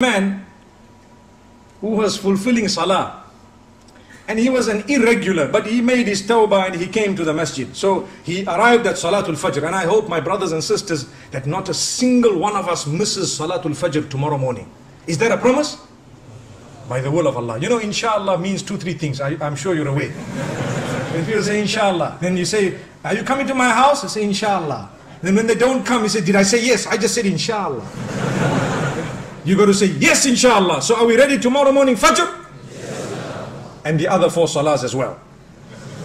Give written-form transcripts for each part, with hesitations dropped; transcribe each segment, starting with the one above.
Man who was fulfilling salah, and he was an irregular, but he made his tawbah and he came to the masjid. So he arrived at Salatul Fajr, and I hope, my brothers and sisters, that not a single one of us misses Salatul Fajr tomorrow morning. Is that a promise? By the will of Allah. You know, inshallah means 2-3 things. I'm sure you're aware. When people say inshallah, then you say, are you coming to my house? I say inshallah. Then when they don't come, you say, did I say yes? I just said inshallah. You got to say yes, inshallah. So are we ready tomorrow morning, Fajr? Yes. And the other 4 salahs as well.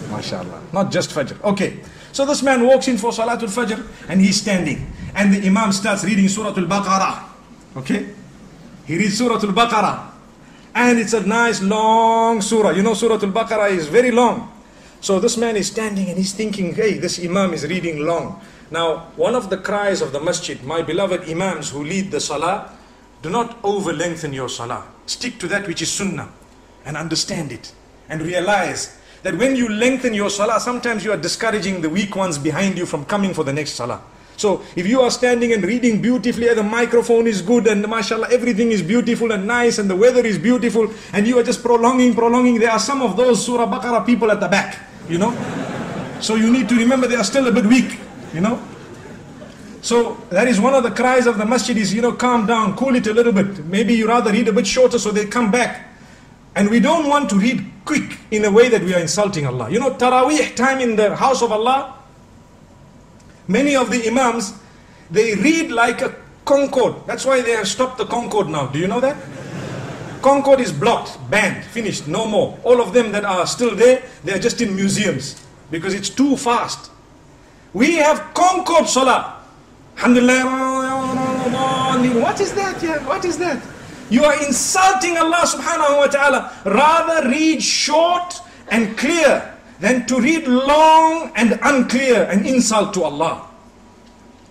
MashaAllah. Not just Fajr. Okay. So this man walks in for Salatul Fajr and he's standing. And the Imam starts reading Surah Al-Baqarah. Okay. He reads Surah Al-Baqarah. And it's a nice long surah. You know, Surah Al-Baqarah is very long. So this man is standing and he's thinking, hey, this Imam is reading long. Now, one of the cries of the masjid, my beloved Imams who lead the salah, do not over-lengthen your salah. Stick to that which is sunnah and understand it. And realize that when you lengthen your salah, sometimes you are discouraging the weak ones behind you from coming for the next salah. So if you are standing and reading beautifully, and the microphone is good and mashallah everything is beautiful and nice and the weather is beautiful, and you are just prolonging, there are some of those Surah Baqarah people at the back, you know. So you need to remember they are still a bit weak, you know. So that is one of the cries of the masjid is, you know, calm down, cool it a little bit. Maybe you rather read a bit shorter so they come back. And we don't want to read quick in a way that we are insulting Allah. You know, Taraweeh time in the house of Allah, many of the Imams, they read like a Concorde. That's why they have stopped the Concorde now. Do you know that? Concorde is blocked, banned, finished, no more. All of them that are still there, they are just in museums because it's too fast. We have Concorde Salah. Alhamdulillah. What is that? Yeah? What is that? You are insulting Allah subhanahu wa ta'ala. Rather read short and clear than to read long and unclear, an insult to Allah.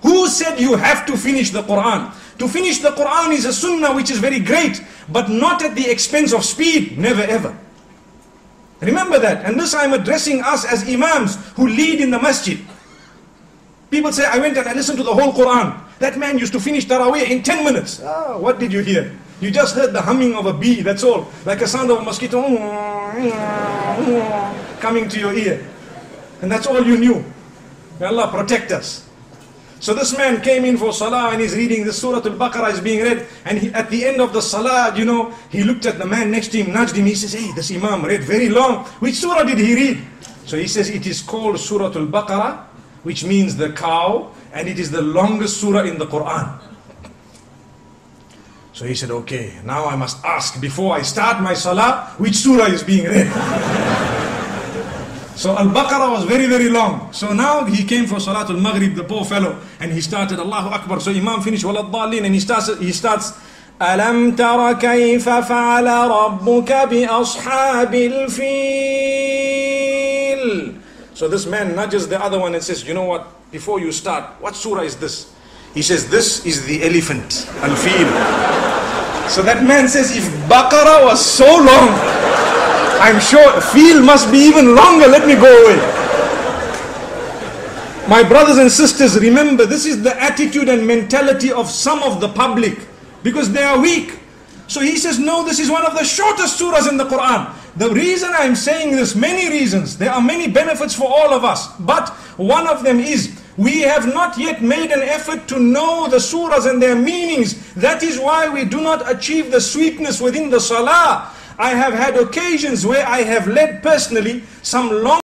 Who said you have to finish the Quran? To finish the Quran is a sunnah which is very great, but not at the expense of speed. Never ever. Remember that. And this I am addressing us as Imams who lead in the masjid. People say, I went and I listened to the whole Quran. That man used to finish Taraweeh in 10 minutes. Ah, what did you hear? You just heard the humming of a bee, that's all. Like a sound of a mosquito coming to your ear. And that's all you knew. May Allah protect us. So this man came in for salah and he's reading the Surah Al-Baqarah is being read. And at the end of the salah, you know, he looked at the man next to him, nudged him. He says, hey, this Imam read very long. Which surah did he read? So he says, it is called Surah Al-Baqarah, which means the cow, and it is the longest surah in the Quran. So he said, okay, now I must ask, before I start my salah, which surah is being read? So Al-Baqarah was very, very long. So now he came for Salatul Maghrib, the poor fellow, and he started Allahu Akbar. So Imam finished Waladhalin, and he starts Alam tara kayfa fa'ala rabbuka bi ashabil fil. So this man nudges the other one and says, you know what, before you start, what surah is this? He says, this is the elephant, Al-Fil. So that man says, if Baqarah was so long, I'm sure Fil must be even longer, let me go away. My brothers and sisters, remember, this is the attitude and mentality of some of the public, because they are weak. So he says, no, this is one of the shortest surahs in the Quran. The reason I'm saying this, many reasons, there are many benefits for all of us. But one of them is, we have not yet made an effort to know the surahs and their meanings. That is why we do not achieve the sweetness within the salah. I have had occasions where I have led personally some long